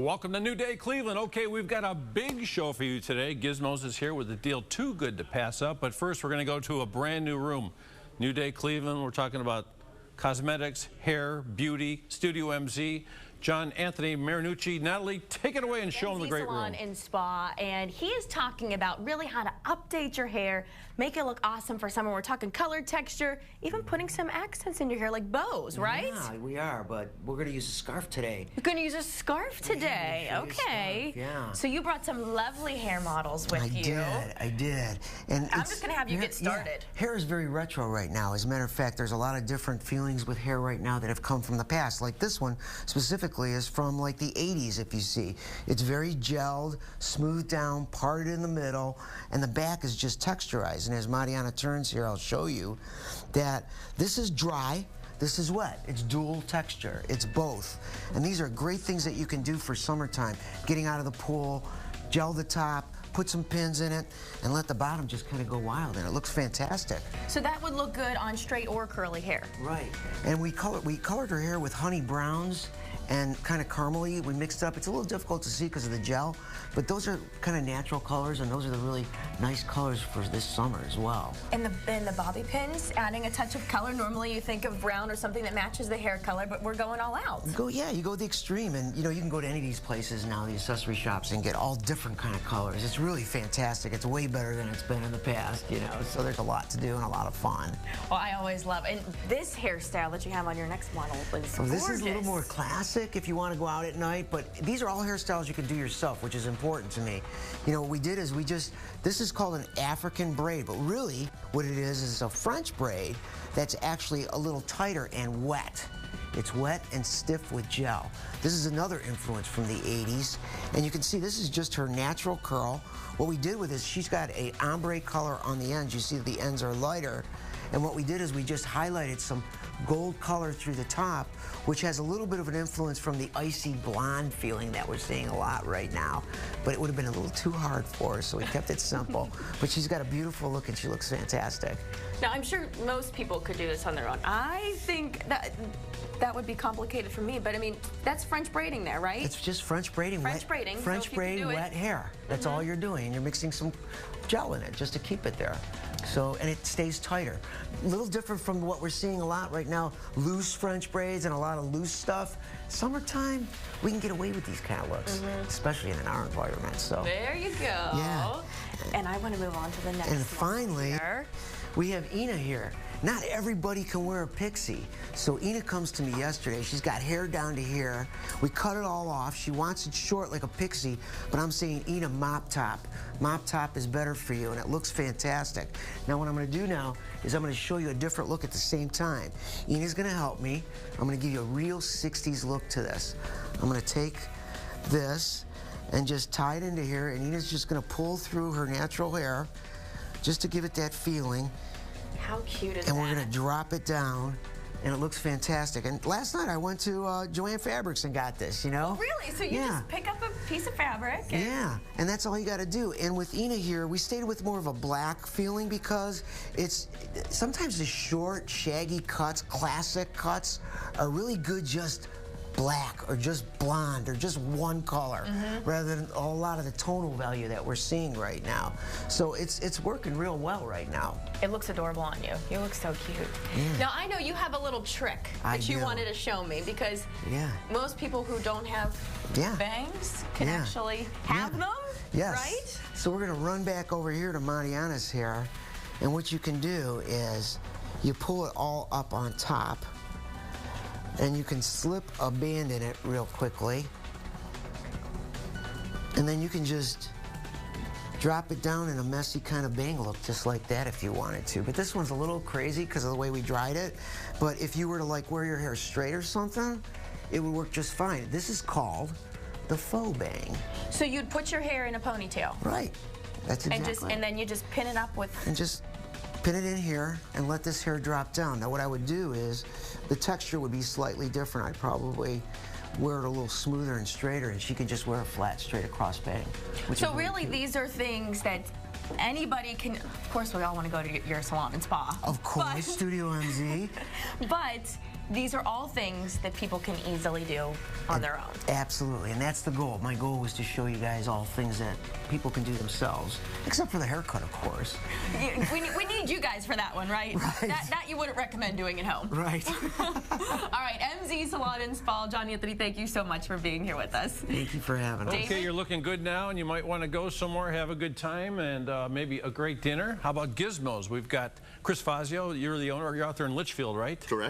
Welcome to New Day Cleveland. Okay, we've got a big show for you today. Gizmos is here with a deal too good to pass up. But first, we're going to go to a brand new room. New Day Cleveland, we're talking about cosmetics, hair, beauty, Studio MZ. John Anthony Marinucci. Natalie, take it away and show them the great Salon room. and Spa, and he is talking about really how to update your hair, make it look awesome for summer. We're talking color, texture, even putting some accents in your hair like bows, right? Yeah, we are, but we're going to use a scarf today. You're going to use a scarf today. Yeah, okay. Scarf, yeah. So you brought some lovely hair models with you. I did. And I'm just going to have you get started. Yeah, hair is very retro right now. As a matter of fact, there's a lot of different feelings with hair right now that have come from the past. Like this one specifically is from like the 80s, if you see. It's very gelled, smoothed down, parted in the middle, and the back is just texturized. And as Mariana turns here, I'll show you that this is dry. This is wet. It's dual texture. It's both. And these are great things that you can do for summertime. Getting out of the pool, gel the top, put some pins in it, and let the bottom just kind of go wild, and it looks fantastic. So that would look good on straight or curly hair. Right. And we colored her hair with honey browns and kind of caramely. We mixed it up. It's a little difficult to see because of the gel, but those are kind of natural colors, and those are the really nice colors for this summer as well. And the bobby pins, adding a touch of color. Normally you think of brown or something that matches the hair color, but we're going all out. You go the extreme, and you know, you can go to any of these places now, the accessory shops, and get all different kind of colors. It's really fantastic. It's way better than it's been in the past, you know, so there's a lot to do and a lot of fun. Well, I always love, and this hairstyle that you have on your next model is gorgeous. This is a little more classic if you want to go out at night, but these are all hairstyles you can do yourself, which is important to me. You know, what we did is this is called an African braid, but really what it is a French braid that's actually a little tighter and wet. It's wet and stiff with gel. This is another influence from the 80s, and you can see this is just her natural curl. What we did with this, she's got a ombre color on the ends. You see the ends are lighter, and what we did is we just highlighted some gold color through the top, which has a little bit of an influence from the icy blonde feeling that we're seeing a lot right now. But it would have been a little too hard for her, so we kept it simple. But she's got a beautiful look, and she looks fantastic. Now, I'm sure most people could do this on their own. I think that would be complicated for me, but I mean, that's French braiding there, right? It's just French braiding. French braiding. French braid, wet hair. That's all you're doing. You're mixing some gel in it just to keep it there. So, and it stays tighter. A little different from what we're seeing a lot right now, loose French braids and a lot of loose stuff. Summertime, we can get away with these kind of looks, especially in our environment. So there you go. Yeah. And I want to move on to the next one. And finally, we have Ina here. Not everybody can wear a pixie. So Ina comes to me yesterday. She's got hair down to here. We cut it all off. She wants it short like a pixie, but I'm saying Ina mop top. Mop top is better for you, and it looks fantastic. Now what I'm gonna do now is I'm gonna show you a different look at the same time. Ina's gonna help me. I'm gonna give you a real 60s look to this. I'm gonna take this and just tie it into here, and Ina's just gonna pull through her natural hair just to give it that feeling. How cute is that? And we're gonna drop it down, and it looks fantastic. And last night I went to Joann Fabrics and got this, you know? Oh, really? So you just pick up a piece of fabric? And and that's all you gotta do. And with Ina here, we stayed with more of a black feeling because it's, sometimes the short, shaggy cuts, classic cuts, are really good just black or just blonde or just one color rather than a lot of the tonal value that we're seeing right now. So it's working real well right now. It looks adorable on you. You look so cute. Now I know you have a little trick that you wanted to show me because most people who don't have bangs can actually have them, right? So we're gonna run back over here to Mariana's hair, and what you can do is you pull it all up on top, and you can slip a band in it real quickly. And then you can just drop it down in a messy kind of bang look, just like that if you wanted to. But this one's a little crazy because of the way we dried it. But if you were to like wear your hair straight or something, it would work just fine. This is called the faux bang. So you'd put your hair in a ponytail. Right, that's exactly. And then you just pin it up with... And just pin it in here and let this hair drop down. Now what I would do is, the texture would be slightly different. I'd probably wear it a little smoother and straighter, and she could just wear a flat, straight across bang. So really these are things that anybody can, of course we all want to go to your salon and spa. Of course, Studio MZ. But these are all things that people can easily do on their own. Absolutely, and that's the goal. My goal was to show you guys all things that people can do themselves, except for the haircut, of course. We need you guys for that one, right? Right. That you wouldn't recommend doing at home. Right. All right, MZ Salon and Spa. John Anthony, thank you so much for being here with us. Thank you for having us. Okay, you're looking good now, and you might want to go somewhere, have a good time, and maybe a great dinner. How about Gizmos? We've got Chris Fazio. You're the owner. You're out there in Litchfield, right? Correct.